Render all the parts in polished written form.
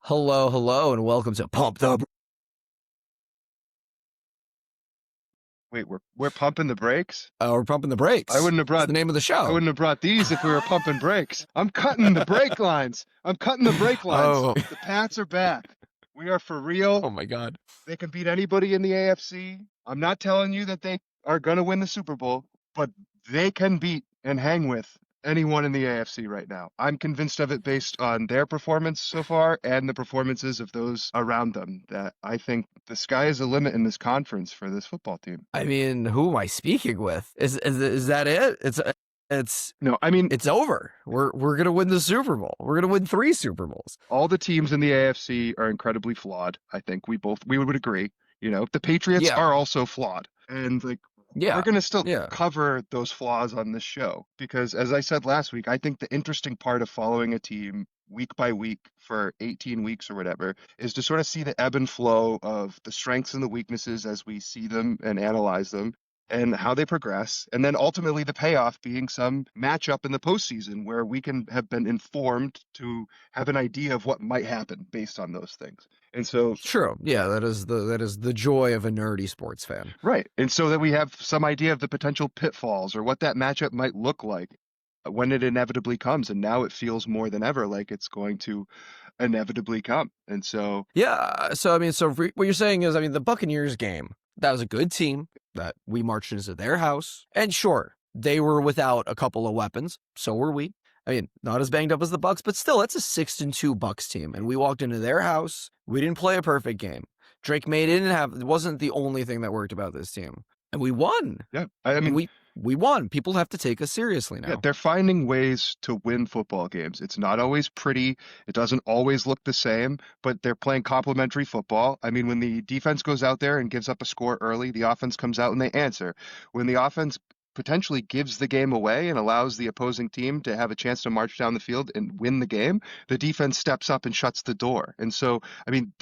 Hello, hello, and welcome to Pump the. Wait, we're pumping the brakes? We're pumping the I brakes. wouldn't have It's brought the name of the I show. wouldn't have brought these if we were pumping brakes. I'm cutting the brake lines. I'm cutting the brake lines. Oh, The Pats are back. We are for real. oh my God. They can beat anybody in the AFC. I'm not telling you that they are going to win the Super Bowl, but they can beat and hang with anyone in the AFC right now. I'm convinced of it based on their performance so far and the performances of those around them, that I think the sky is the limit in this conference for this football team. I mean, who am I speaking with? Is that it? It's No, I mean, it's over. We're gonna win the Super Bowl. We're gonna win 3 Super Bowls. all the teams in the AFC are incredibly flawed. I think we would agree. The Patriots Yeah, are also flawed. And like we're yeah, going to still yeah. cover those flaws on this show because as I said last week, I think the interesting part of following a team week by week for 18 weeks or whatever is to sort of see the ebb and flow of the strengths and the weaknesses as we see them and analyze them and how they progress. And then ultimately the payoff being some matchup in the postseason where we can have been informed to have an idea of what might happen based on those things. And so, True. Yeah, that is the joy of a nerdy sports fan. right. And so that we have some idea of the potential pitfalls or what that matchup might look like when it inevitably comes. And now it feels more than ever like it's going to inevitably come. And so, Yeah. So I mean, what you're saying is, I mean, the Buccaneers game, that was a good team that we marched into their house, and sure, they were without a couple of weapons. So were we. I mean, not as banged up as the Bucs, but still, it's a 6-2 Bucs team, and we walked into their house. We didn't play a perfect game. Drake May didn't have. It wasn't the only thing that worked about this team, and we won. yeah, I And mean, we won. People have to take us seriously yeah, now. they're finding ways to win football games. It's not always pretty. It doesn't always look the same, but they're playing complementary football. I mean, when the defense goes out there and gives up a score early, the offense comes out and they answer. When the offense potentially gives the game away and allows the opposing team to have a chance to march down the field and win the game, the defense steps up and shuts the door. And so, I mean,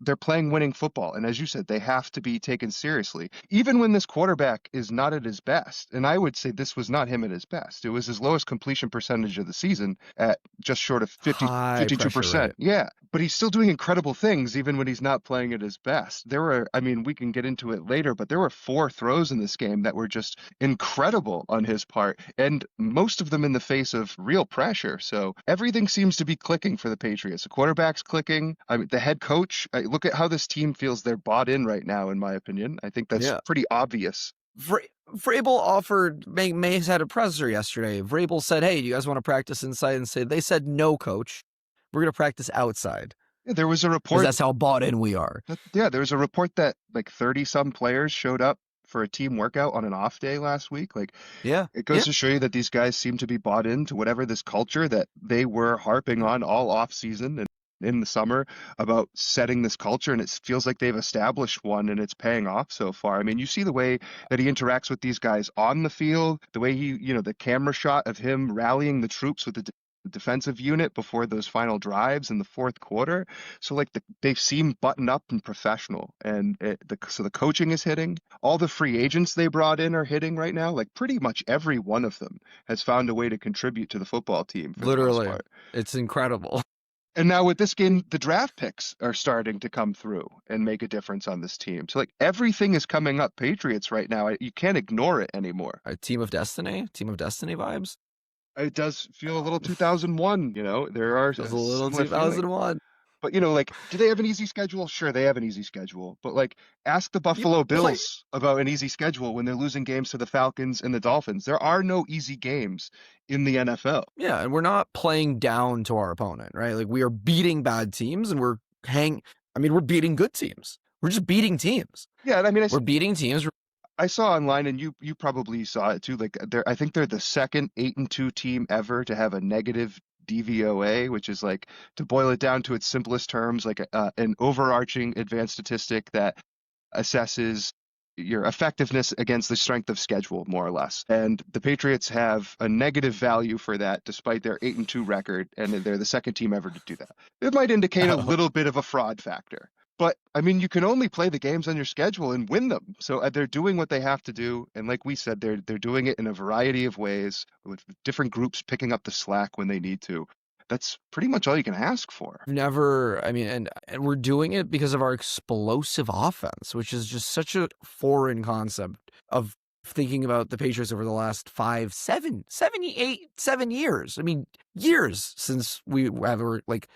they're playing winning football. And as you said, they have to be taken seriously, even when this quarterback is not at his best. And I would say this was not him at his best. It was his lowest completion percentage of the season at just short of High pressure 52%. rate. Yeah, but he's still doing incredible things even when he's not playing at his best. I mean, we can get into it later, but there were 4 throws in this game that were just incredible on his part, and most of them in the face of real pressure. So everything seems to be clicking for the Patriots. The quarterback's clicking. I mean, the head coach, look at how this team feels they're bought in right now, in my opinion. I think that's Yeah. pretty obvious. Vrabel offered. Mays had a presser yesterday. Vrabel said, "Hey, do you guys want to practice inside?" And they said, "No, coach. We're gonna practice outside Yeah, there was a because report that's how bought in we are." yeah, there was a report that like 30 some players showed up for a team workout on an off day last week. Like Yeah, it yeah. goes to show you that these guys seem to be bought into whatever this culture that they were harping on all off season and in the summer about setting this culture, and it feels like they've established one and it's paying off so far. I mean, you see the way that he interacts with these guys on the field, the way the camera shot of him rallying the troops with the defensive unit before those final drives in the fourth quarter. So like they seem buttoned up and professional, and so the coaching is hitting. All the free agents they brought in are hitting right now. Like pretty much every one of them has found a way to contribute to the football team for the most Literally, part. it's incredible. And now with this game, the draft picks are starting to come through and make a difference on this team. So like everything is coming up Patriots right now. You can't ignore it anymore. A team of destiny vibes. It does feel a little 2001, there are Just a little similar feelings. 2001. But like, do they have an easy schedule? Sure, they have an easy schedule. But like, ask the You Buffalo play. Bills about an easy schedule when they're losing games to the Falcons and the Dolphins. There are no easy games in the NFL. Yeah, and we're not playing down to our opponent, right? Like we are beating bad teams, and we're beating good teams. We're just beating teams. Yeah, I mean, We're beating teams. I saw online, and you probably saw it too. Like, I think they're the second 8-2 team ever to have a negative DVOA, which is like, to boil it down to its simplest terms, like an overarching advanced statistic that assesses your effectiveness against the strength of schedule, more or less. And the Patriots have a negative value for that, despite their 8-2 record, and they're the second team ever to do that. It might indicate a little bit of a fraud factor. But I mean, you can only play the games on your schedule and win them. So they're doing what they have to do, and like we said, they're doing it in a variety of ways, with different groups picking up the slack when they need to. That's pretty much all you can ask for. Never, I mean, and we're doing it because of our explosive offense, which is just such a foreign concept of thinking about the Patriots over the last 7 years. I mean, years since we ever like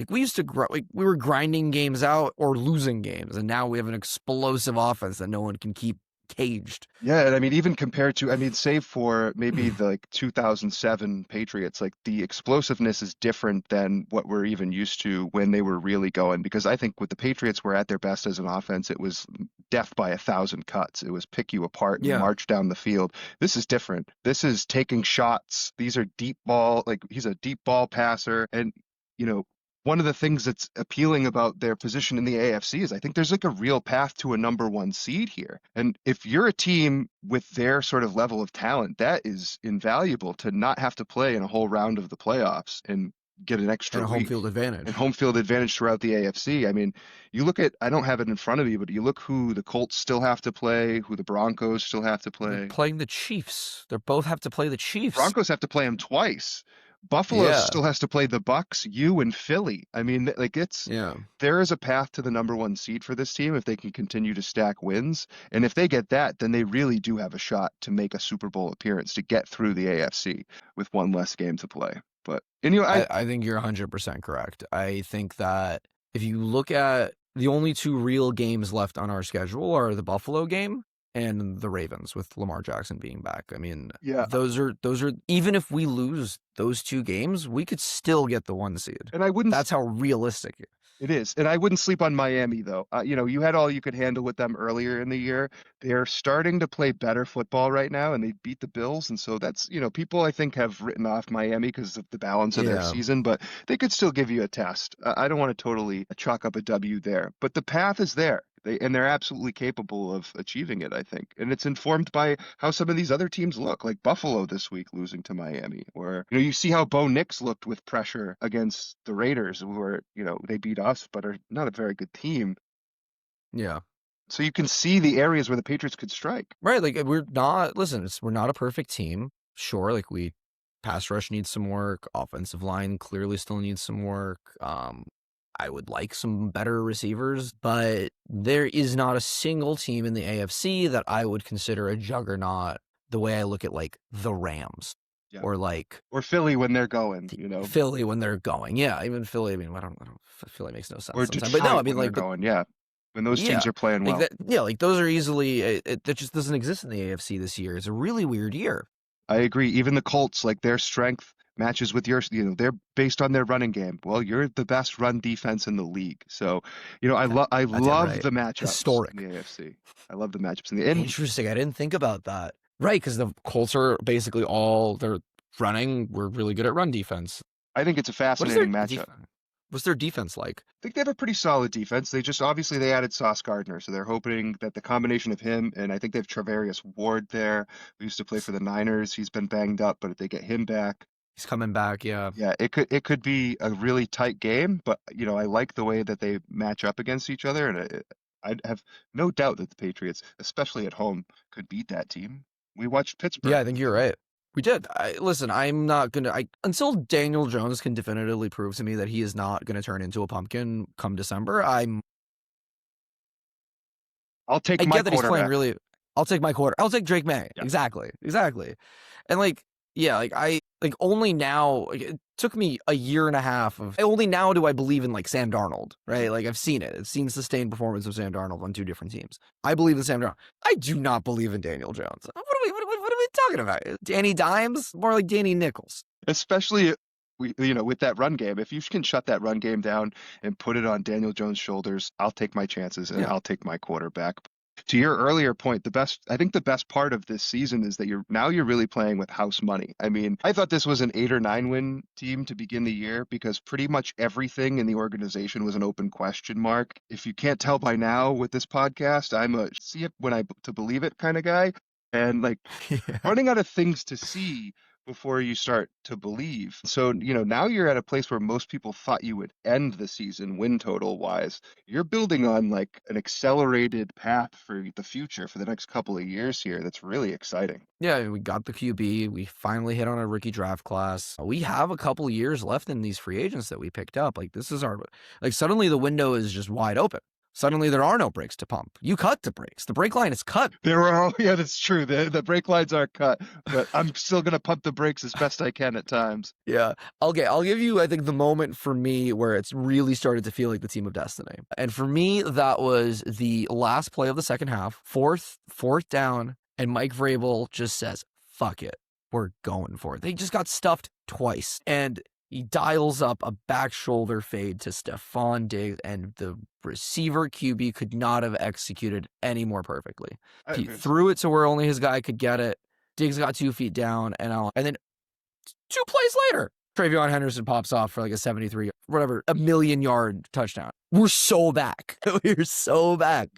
we used to like we were grinding games out or losing games, and now we have an explosive offense that no one can keep caged. Yeah, and I mean, even compared to, I mean, save for maybe the like 2007 Patriots, like the explosiveness is different than what we're even used to when they were really going. Because I think with the Patriots were at their best as an offense, it was death by a thousand cuts. It was pick you apart and Yeah, march down the field. This is different. This is taking shots. These are deep ball, like he's a deep ball passer, and you know, one of the things that's appealing about their position in the AFC is I think there's like a real path to a number one seed here. And if you're a team with their sort of level of talent, that is invaluable to not have to play in a whole round of the playoffs and get an and extra a home week field and advantage. home field advantage throughout the AFC. I mean, you look at, I don't have it in front of me, but you look who the Colts still have to play, who the Broncos still have to They're play. playing the Chiefs. They both have to play the Chiefs. Broncos have to play them twice. Buffalo Yeah, still has to play the Bucs, you, and Philly. I mean, like it's yeah. there is a path to the number one seed for this team if they can continue to stack wins. And if they get that, then they really do have a shot to make a Super Bowl appearance to get through the AFC with one less game to play. But and you know, I think you're 100% correct. I think that if you look at the only two real games left on our schedule are the Buffalo game and the Ravens with Lamar Jackson being back. I mean, yeah, those are even if we lose those two games, we could still get the one seed. and I wouldn't. That's how realistic. It is. And I wouldn't sleep on Miami, though. You know, you had all you could handle with them earlier in the year. They're starting to play better football right now, and they beat the Bills. And so that's, you know, people I think have written off Miami because of the balance of their Yeah. season, but they could still give you a test. I don't want to totally chalk up a W there, but the path is there. They're absolutely capable of achieving it, I think. And it's informed by how some of these other teams look, like Buffalo this week losing to Miami. Or, you know, you see how Bo Nix looked with pressure against the Raiders, where, you know, they beat us, but are not a very good team. Yeah. So you can see the areas where the Patriots could strike. Right, like we're not listen, we're not a perfect team. Sure, like we pass rush needs some work, offensive line clearly still needs some work. I would like some better receivers, but there is not a single team in the AFC that I would consider a juggernaut the way I look at like the Rams Yeah. or like Or Philly when they're going, you know, Philly when they're going. Yeah, even Philly. I mean, I don't Philly makes no sense or sometimes. But no, Detroit I mean when they're like, but going. Yeah. When those teams yeah, are playing like well. that. Yeah, like those are easily. That just doesn't exist in the AFC this year. It's a really weird year. I agree. Even the Colts, like their strength matches with yours. You know, they're based on their running game. Well, you're the best run defense in the league. So, you know, I That's it, love right? the matchups in Historic. the AFC. I love the matchups in the and Interesting. I didn't think about that. Right, because the Colts are basically all they're running. We're really good at run defense. I think it's a What is their fascinating matchup. defense? What's their defense like? I think they have a pretty solid defense. They just obviously they added Sauce Gardner, so they're hoping that the combination of him and I think they have Travarius Ward there, who used to play for the Niners. He's been banged up, but if they get him back, He's coming back. Yeah. yeah, it could be a really tight game, but you know, I like the way that they match up against each other, and I have no doubt that the Patriots, especially at home, could beat that team. We watched Yeah, Pittsburgh. I think you're right. We did. Listen, I'm not gonna. Until Daniel Jones can definitively prove to me that he is not gonna turn into a pumpkin come December. I'll take I my get that he's playing quarterback. really. I'll take my quarter. I'll take Drake May. Yeah. Exactly. And like, yeah, like I like only now. Like, it took me a year and a half of. Only now do I believe in like Sam Darnold, right? Like I've seen it. I've seen sustained performance of Sam Darnold on two different teams. I believe in Sam Darnold. I do not believe in Daniel Jones. What are we talking about? Danny Dimes? More like Danny Nichols. Especially you know, with that run game. If you can shut that run game down and put it on Daniel Jones' shoulders, I'll take my chances and Yeah. I'll take my quarterback. To your earlier point, I think the best part of this season is that you're really playing with house money. I mean, I thought this was an 8 or 9 win team to begin the year because pretty much everything in the organization was an open question mark. If you can't tell by now with this podcast, I'm a see it when I to believe it kind of guy. And like Yeah. running out of things to see before you start to believe. So, now you're at a place where most people thought you would end the season win total wise. You're building on like an accelerated path for the future for the next couple of years here. That's really exciting. Yeah, we got the QB. We finally hit on a rookie draft class. We have a couple years left in these free agents that we picked up. Like this is suddenly the window is just wide open. Suddenly there are no brakes to pump. You cut the brakes. The brake line is cut. Yeah, that's true. The brake lines are cut, but I'm still gonna pump the brakes as best I can at times. Yeah. Okay, I'll give you, I think, the moment for me where it's really started to feel like the team of destiny. And for me, that was the last play of the second half, fourth down, and Mike Vrabel just says, fuck it. We're going for it. They just got stuffed twice. And he dials up a back shoulder fade to Stephon Diggs, and the receiver QB could not have executed any more perfectly. He threw it to where only his guy could get it. Diggs got 2 feet down, and then 2 plays later, Travion Henderson pops off for like a 73, whatever, a 1,000,000-yard touchdown. We're so back. We're so back.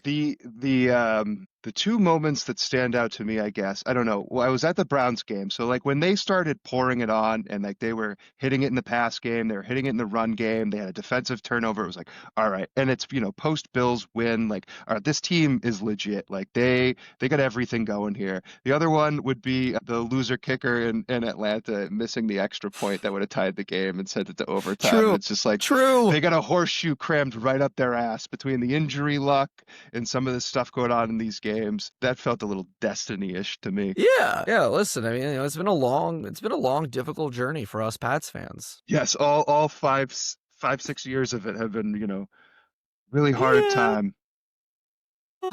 The two moments that stand out to me, I guess, I don't know. Well, I was at the Browns game. So like when they started pouring it on and like they were hitting it in the pass game, they were hitting it in the run game, they had a defensive turnover. It was like, all right. And it's, post Bills win, like, all right, this team is legit. Like they got everything going here. The other one would be the loser kicker in Atlanta missing the extra point that would have tied the game and sent it to overtime. True. It's just like, True. They got a horseshoe crammed right up their ass between the injury luck and some of the stuff going on in these games. That felt a little destiny-ish to me. Yeah. Listen, I mean, it's been a long, difficult journey for us Pats fans. Yes, all 6 years of it have been, really hard time.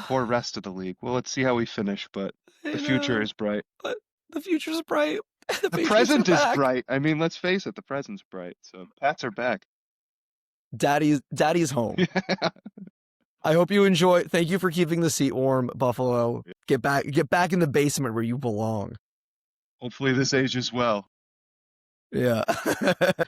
Poor rest of the league. Well, let's see how we finish, but the future is bright. But the future's bright. The present is bright. I mean, let's face it, the present's bright. So Pats are back. Daddy's home. I hope you enjoy. Thank you for keeping the seat warm, Buffalo. Get back in the basement where you belong. Hopefully this ages well. Yeah.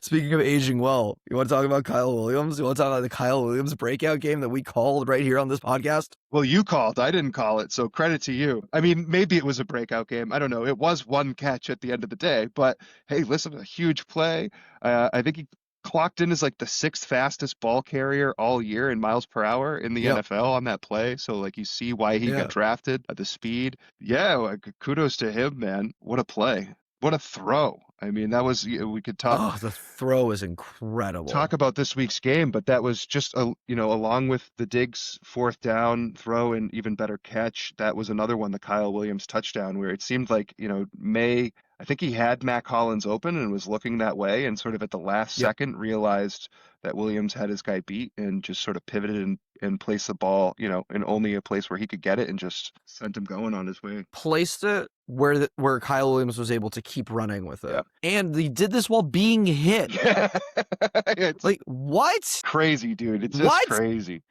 Speaking of aging well, you want to talk about Kyle Williams? You want to talk about the Kyle Williams breakout game that we called right here on this podcast? Well, you called. I didn't call it, so credit to you. I mean, maybe it was a breakout game. I don't know. It was one catch at the end of the day, but hey, listen, a huge play. I think he clocked in as like the 6th fastest ball carrier all year in miles per hour in the NFL on that play. So like you see why he got drafted at the speed. Yeah, kudos to him, man. What a play. What a throw. I mean, that was, we could talk. Oh, the throw is incredible. Talk about this week's game, but that was just, along with the Diggs 4th down throw and even better catch, that was another one, the Kyle Williams touchdown, where it seemed like, I think he had Mac Hollins open and was looking that way and sort of at the last second realized that Williams had his guy beat and just sort of pivoted and placed the ball, in only a place where he could get it and just sent him going on his way. Placed it where Kyle Williams was able to keep running with it. Yeah. And he did this while being hit. It's like, what? Crazy, dude. It's just crazy.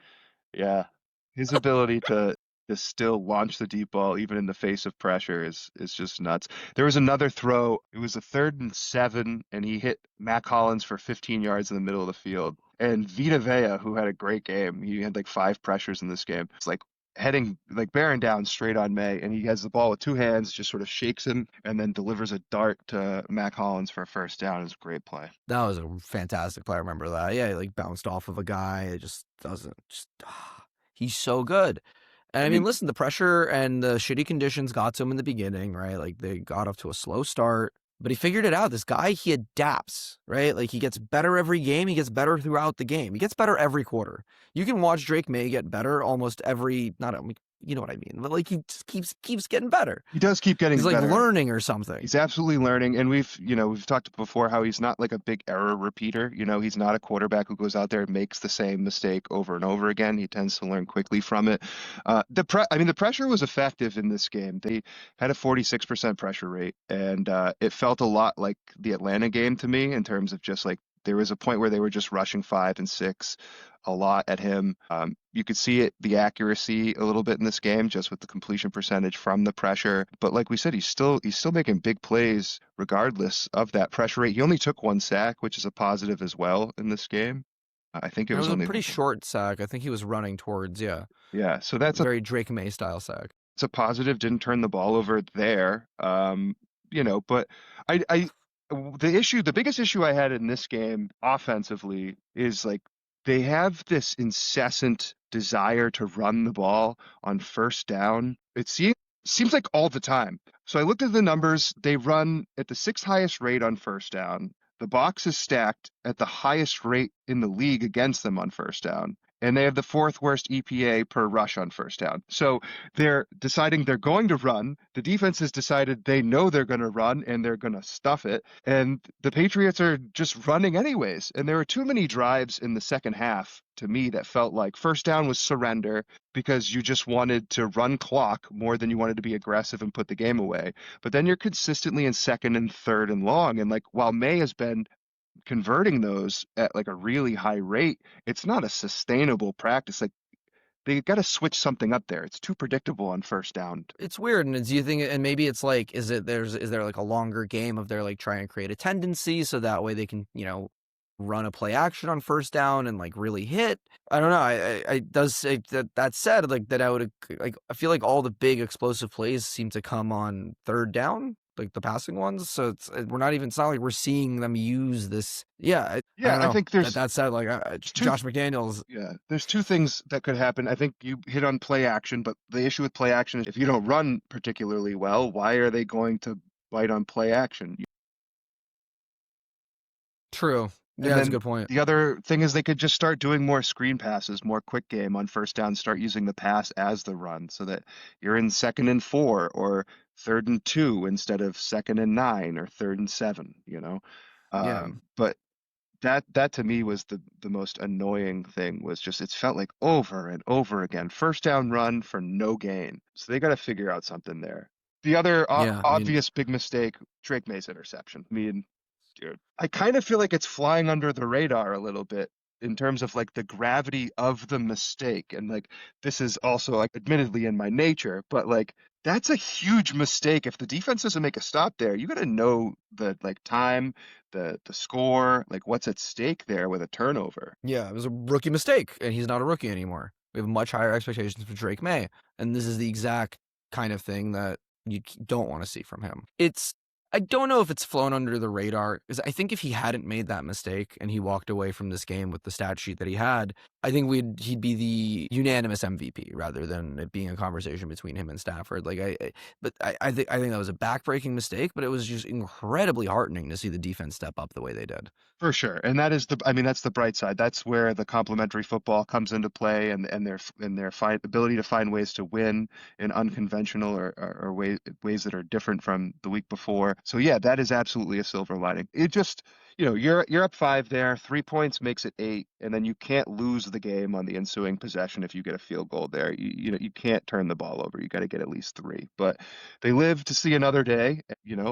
Yeah. His ability to still launch the deep ball even in the face of pressure is just nuts. There was another throw. It was a 3rd and 7, and he hit Mac Hollins for 15 yards in the middle of the field. And Vita Vea, who had a great game, he had like 5 pressures in this game. It's like bearing down straight on May, and he has the ball with 2 hands, just sort of shakes him, and then delivers a dart to Mac Hollins for a 1st down. It was a great play. That was a fantastic play. I remember that. Yeah, he like bounced off of a guy. It just doesn't. He's so good. And I mean, listen, the pressure and the shitty conditions got to him in the beginning, right? Like they got off to a slow start, but he figured it out. This guy, he adapts, right? Like he gets better every game. He gets better throughout the game. He gets better every quarter. You can watch Drake May get better almost you know what I mean? But like he just keeps getting better. He does keep getting better. He's like learning or something. He's absolutely learning. And we've talked before how he's not like a big error repeater. He's not a quarterback who goes out there and makes the same mistake over and over again. He tends to learn quickly from it. The pressure was effective in this game. They had a 46% pressure rate, and it felt a lot like the Atlanta game to me in terms of just like there was a point where they were just rushing 5 and 6 a lot at him. You could see the accuracy a little bit in this game, just with the completion percentage from the pressure. But like we said, he's still making big plays regardless of that pressure rate. He only took 1 sack, which is a positive as well in this game. I think it was a pretty short sack. I think he was running towards, Yeah, so that's a very Drake May style sack. It's a positive. Didn't turn the ball over there. but I the biggest issue I had in this game offensively is like they have this incessant desire to run the ball on first down. Seems like all the time. So I looked at the numbers. They run at the sixth highest rate on first down. The box is stacked at the highest rate in the league against them on first down. And they have the fourth worst EPA per rush on first down. So they're deciding they're going to run. The defense has decided they know they're going to run and they're going to stuff it. And the Patriots are just running anyways. And there were too many drives in the second half to me that felt like first down was surrender because you just wanted to run clock more than you wanted to be aggressive and put the game away. But then you're consistently in second and third and long. And like while May has been converting those at like a really high rate, it's not a sustainable practice. Like they got to switch something up there. It's too predictable on first down. It's weird. And do you think, and maybe it's like, is there like a longer game of they're like trying to create a tendency so that way they can, run a play action on first down and like really hit? I don't know. I does say that said, like that I would like, I feel like all the big explosive plays seem to come on third down, like the passing ones. So it's not like we're seeing them use this. Yeah. I Yeah, don't I know. think there's That said, like two. Josh McDaniels. Yeah, there's two things that could happen. I think you hit on play action, but the issue with play action is if you don't run particularly well, why are they going to bite on play action? True. And Yeah, that's a then good point. the other thing is they could just start doing more screen passes, more quick game on first down, start using the pass as the run so that you're in second and 4 or third and 2 instead of second and 9 or third and 7. Yeah. But that to me was the most annoying thing was just it felt like over and over again. First down run for no gain. So they got to figure out something there. The other Yeah. I mean, obvious big mistake, Drake May's interception. I mean, dude, I kind of feel like it's flying under the radar a little bit in terms of like the gravity of the mistake. And like this is also like admittedly in my nature, but like that's a huge mistake. If the defense doesn't make a stop there, you got to know the like time, the score, like what's at stake there with a turnover. yeah, it was a rookie mistake, and he's not a rookie anymore. We have much higher expectations for Drake May, and this is the exact kind of thing that you don't want to see from him. I don't know if it's flown under the radar, because I think if he hadn't made that mistake and he walked away from this game with the stat sheet that he had, I think he'd be the unanimous MVP rather than it being a conversation between him and Stafford. Like I think that was a backbreaking mistake, but it was just incredibly heartening to see the defense step up the way they did. For sure. And that is I mean, that's the bright side. That's where the complementary football comes into play and their ability to find ways to win in unconventional or ways that are different from the week before. So yeah, that is absolutely a silver lining. It just, you're up 5 there, 3 points makes it 8, and then you can't lose the game on the ensuing possession if you get a field goal there. You can't turn the ball over. You got to get at least 3. But they live to see another day.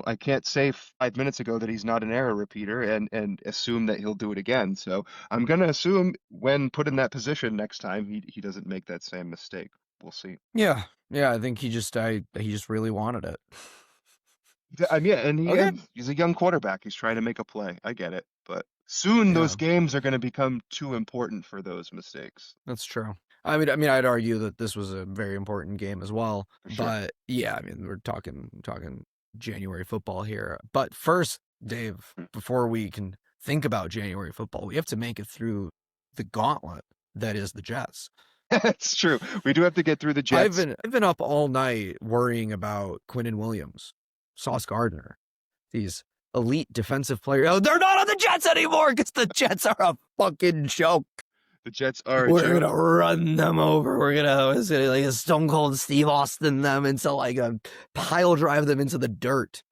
I can't say 5 minutes ago that he's not an error repeater and assume that he'll do it again. So I'm gonna assume when put in that position next time, he doesn't make that same mistake. We'll see. Yeah, I think he just really wanted it. Yeah, and Okay. he's a young quarterback. He's trying to make a play. I get it, but soon Yeah, those games are going to become too important for those mistakes. that's true. I mean, I'd argue that this was a very important game as well. For sure. But yeah, I mean, we're talking January football here. But first, Dave, before we can think about January football, we have to make it through the gauntlet that is the Jets. That's true. We do have to get through the Jets. I've been up all night worrying about Quinnen Williams, Sauce Gardner, these elite defensive players. Oh, they're not on the Jets anymore because the Jets are a fucking joke. The Jets are. We're gonna run them over. We're gonna like a Stone Cold Steve Austin them into like a pile drive them into the dirt.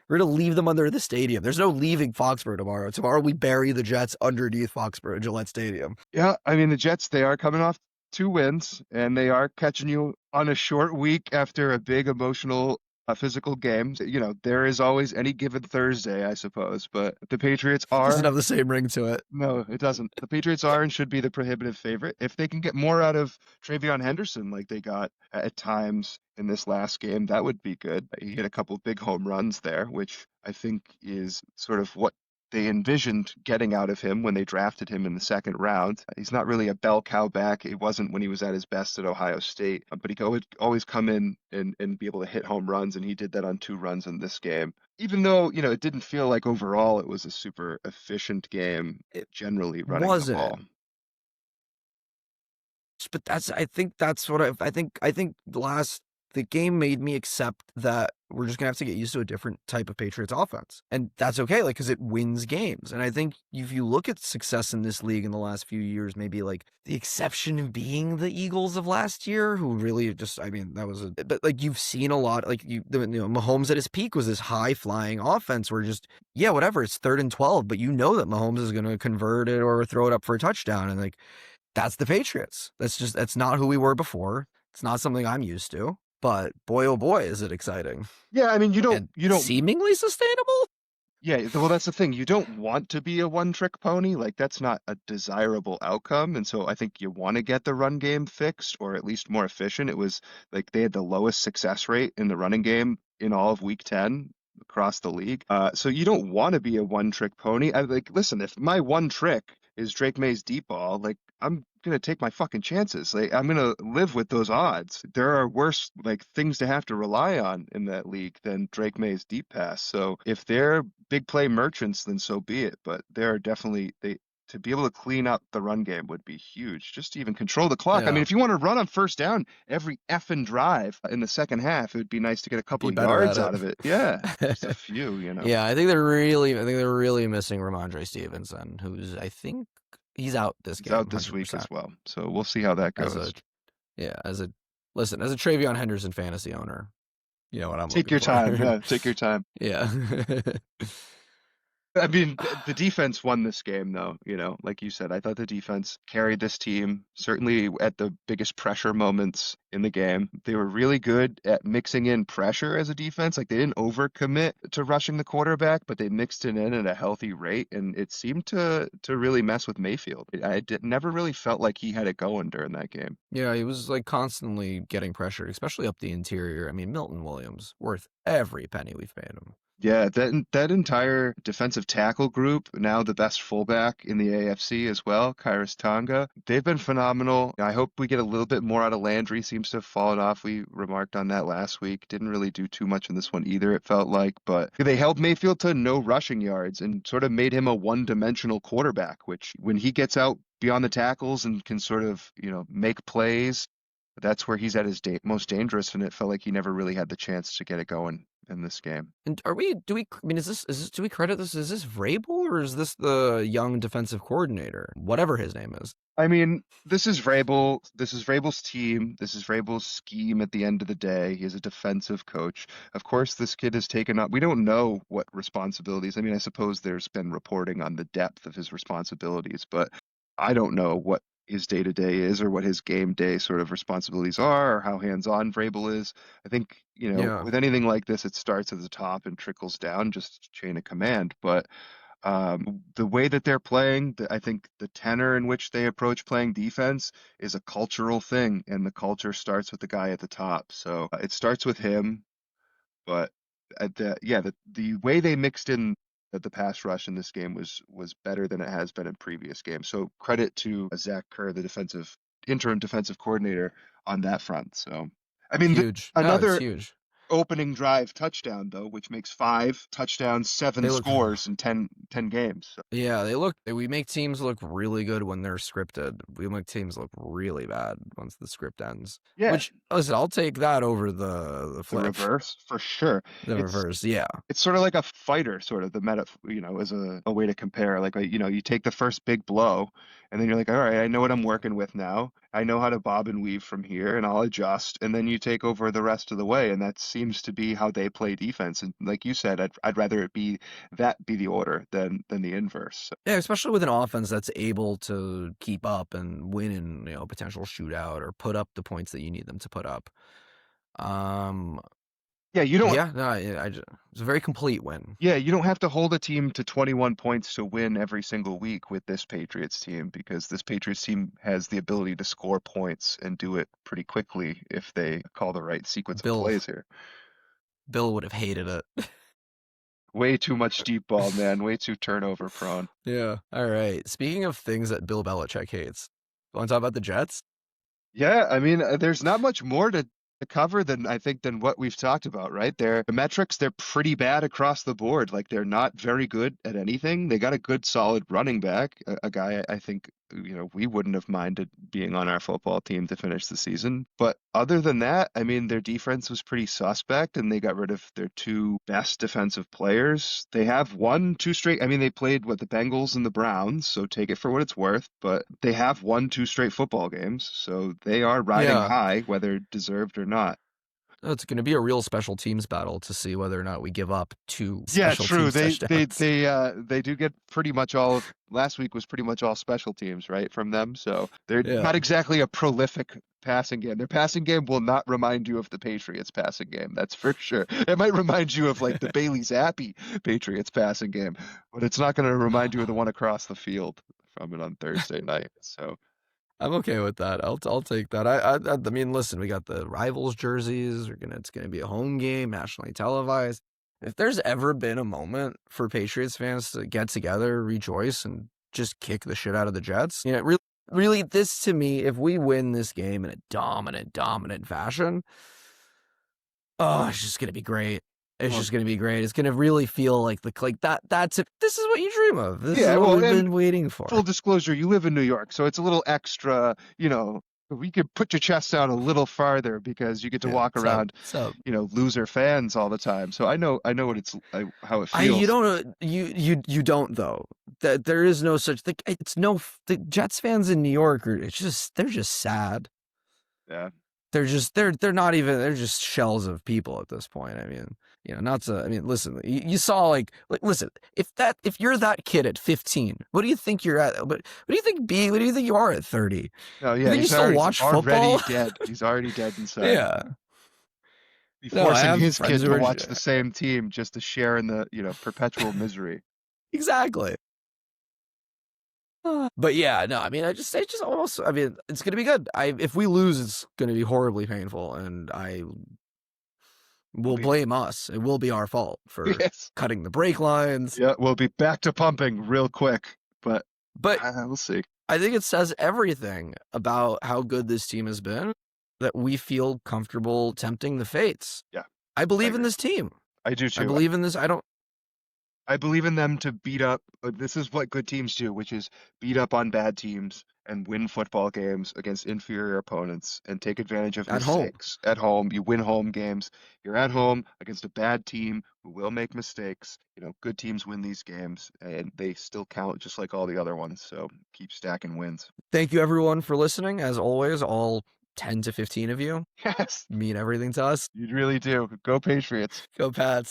We're gonna leave them under the stadium. There's no leaving Foxborough tomorrow. Tomorrow we bury the Jets underneath Foxborough Gillette Stadium. Yeah, I mean the Jets. They are coming off 2 wins, and they are catching you on a short week after a big emotional physical game. There is always any given Thursday, I suppose, but the Patriots It doesn't are. have the same ring to it. No, it doesn't. The Patriots are and should be the prohibitive favorite. If they can get more out of Travion Henderson like they got at times in this last game, that would be good. He hit a couple of big home runs there, which I think is sort of what they envisioned getting out of him when they drafted him in the second round. He's not really a bell cow back. It wasn't when he was at his best at Ohio State, but he could always come in and be able to hit home runs, and he did that on 2 runs in this game. even though, it didn't feel like overall it was a super efficient game, It generally running the ball. wasn't. But I think that's what I think the game made me accept that we're just gonna have to get used to a different type of Patriots offense. And that's okay, like, because it wins games. And I think if you look at success in this league in the last few years, maybe like the exception being the Eagles of last year, who really just, I mean, that was but like you've seen a lot, like Mahomes at his peak was this high flying offense where just, yeah, whatever, it's 3rd and 12, but you know that Mahomes is gonna convert it or throw it up for a touchdown. And like, that's the Patriots. That's not who we were before. It's not something I'm used to. But boy, oh boy, is it exciting Yeah, I mean, and seemingly sustainable. yeah, well, that's the thing. You don't want to be a one-trick pony. Like, that's not a desirable outcome. And so I think you want to get the run game fixed or at least more efficient. It was like they had the lowest success rate in the running game in all of week 10 across the league. So you don't want to be a one-trick pony. I like, listen, if my one trick is Drake May's deep ball, like, I'm gonna take my fucking chances. Like, I'm gonna live with those odds. There are worse like things to have to rely on in that league than Drake May's deep pass. So if they're big play merchants, then so be it. But there are definitely they to be able to clean up the run game would be huge. Just to even control the clock. I mean, Yeah, if you want to run on first down every effing drive in the second half, it would be nice to get a couple be of better at yards out of it. Yeah, just a it. few. Yeah, I think they're really missing Ramondre Stevenson, who's I think he's out this He's game, out this week 100%. as well. So we'll see how that As a goes. yeah, as a Travion Henderson fantasy owner, you know what I'm Take looking your for. time. Yeah, take your time. Yeah. I mean, the defense won this game, though. Like you said, I thought the defense carried this team, certainly at the biggest pressure moments in the game. They were really good at mixing in pressure as a defense. Like, they didn't overcommit to rushing the quarterback, but they mixed it in at a healthy rate, and it seemed to really mess with Mayfield. Never really felt like he had it going during that game. Yeah, he was like constantly getting pressured, especially up the interior. I mean, Milton Williams, worth every penny we've paid him. Yeah, that entire defensive tackle group, now the best fullback in the AFC as well, Kairos Tonga, they've been phenomenal. I hope we get a little bit more out of Landry. Seems to have fallen off. We remarked on that last week. Didn't really do too much in this one either, it felt like. But they held Mayfield to no rushing yards and sort of made him a one-dimensional quarterback, which when he gets out beyond the tackles and can sort of, make plays, that's where he's at his most dangerous, and it felt like he never really had the chance to get it going in this game. And I mean, do we credit this? Is this Vrabel or is this the young defensive coordinator? Whatever his name is. I mean, this is Vrabel. This is Vrabel's team. This is Vrabel's scheme at the end of the day. He is a defensive coach. Of course, this kid has taken up, we don't know what responsibilities. I mean, I suppose there's been reporting on the depth of his responsibilities, but I don't know what his day to day is or what his game day sort of responsibilities are or how hands on Vrabel is. I think, Yeah. with anything like this, it starts at the top and trickles down, just chain of command. But the way that they're playing, I think the tenor in which they approach playing defense is a cultural thing, and the culture starts with the guy at the top. So it starts with him, but the way they mixed in the pass rush in this game was better than it has been in previous games. So credit to Zach Kerr, the interim defensive coordinator, on that front. So I mean, Huge. No, it's another huge. opening drive touchdown though, which makes 5 touchdowns, seven They look scores in 10 games. So, Yeah, we make teams look really good when they're scripted. We make teams look really bad once the script ends. yeah, Which, listen, I'll take that over the the flip. reverse for sure. The It's reverse, yeah. it's sort of like a fighter, sort of the meta, as a way to compare. Like, you take the first big blow, and then you're like, all right, I know what I'm working with now. I know how to bob and weave from here, and I'll adjust. And then you take over the rest of the way, and that seems to be how they play defense. And like you said, I'd rather it be the order than the inverse. So, Yeah, especially with an offense that's able to keep up and win in, a potential shootout or put up the points that you need them to put up. Um, yeah, you don't. yeah, no, it's a very complete win. Yeah, you don't have to hold a team to 21 points to win every single week with this Patriots team because this Patriots team has the ability to score points and do it pretty quickly if they call the right sequence of Bill plays here. Bill would have hated it. Way too much deep ball, man. Way too turnover prone. Yeah. All right. Speaking of things that Bill Belichick hates, want to talk about the Jets? Yeah, I mean, there's not much more to to cover than I think than what we've talked about, right? The metrics, they're pretty bad across the board. Like they're not very good at anything. They got a good solid running back, a guy I think we wouldn't have minded being on our football team to finish the season. But other than that, I mean, their defense was pretty suspect and they got rid of their two best defensive players. They have won two straight. I mean, they played the Bengals and the Browns, so take it for what it's worth, but they have won two straight football games, so they are riding Yeah. high, whether deserved or not. It's going to be a real special teams battle to see whether or not we give up two Yeah, special true. teams They they touchdowns. they uh they do get pretty much all of last week was pretty much all special teams, right, from them. So they're Yeah. not exactly a prolific passing game. Their passing game will not remind you of the Patriots passing game, that's for sure. It might remind you of like the Bailey Zappi Patriots passing game, but it's not going to remind you of the one across the field from it on Thursday night. So I'm okay with that. I'll take that. I mean, listen, we got the rivals jerseys. It's gonna be a home game, nationally televised. If there's ever been a moment for Patriots fans to get together, rejoice, and just kick the shit out of the Jets, really, this to me, if we win this game in a dominant fashion, oh, it's just gonna be great. It's well, just gonna be great. It's gonna really feel like that. That's it. This is what you dream of. This yeah, is what well, we've and been waiting for. full disclosure, you live in New York, so it's a little extra, we could put your chest out a little farther because you get to Yeah. walk around, So loser fans all the time. So I know what how it you feels. don't you don't though. That there is no such thing. It's no the Jets fans in New York are they're just sad. Yeah. They're not even, they're just shells of people at this point. I mean, not to, I mean, listen, you saw like listen, if you're that kid at 15, what do you think you're at? But what do you think what do you think you are at 30? No, You yeah, think you still he's watch already football? dead. He's already dead inside. Yeah. Be No, I forcing have his friends kid who to are watch the same team just to share in the, perpetual misery. exactly. But yeah, no, I mean, it's just almost, I mean, it's going to be good. If we lose, it's going to be horribly painful, and I will Be blame us. It will be our fault for yes. cutting the brake lines. Yeah, we'll be back to pumping real quick, but But we'll see. I think it says everything about how good this team has been that we feel comfortable tempting the fates. Yeah, I I believe in agree. this team. I do I too. believe in this. I believe in them to beat up. This is what good teams do, which is beat up on bad teams and win football games against inferior opponents and take advantage of At home. mistakes at home. You win home games. You're at home against a bad team who will make mistakes. Good teams win these games and they still count just like all the other ones. So keep stacking wins. Thank you, everyone, for listening. As always, all 10 to 15 of you Yes, mean everything to us. you really do. Go Patriots. Go Pats.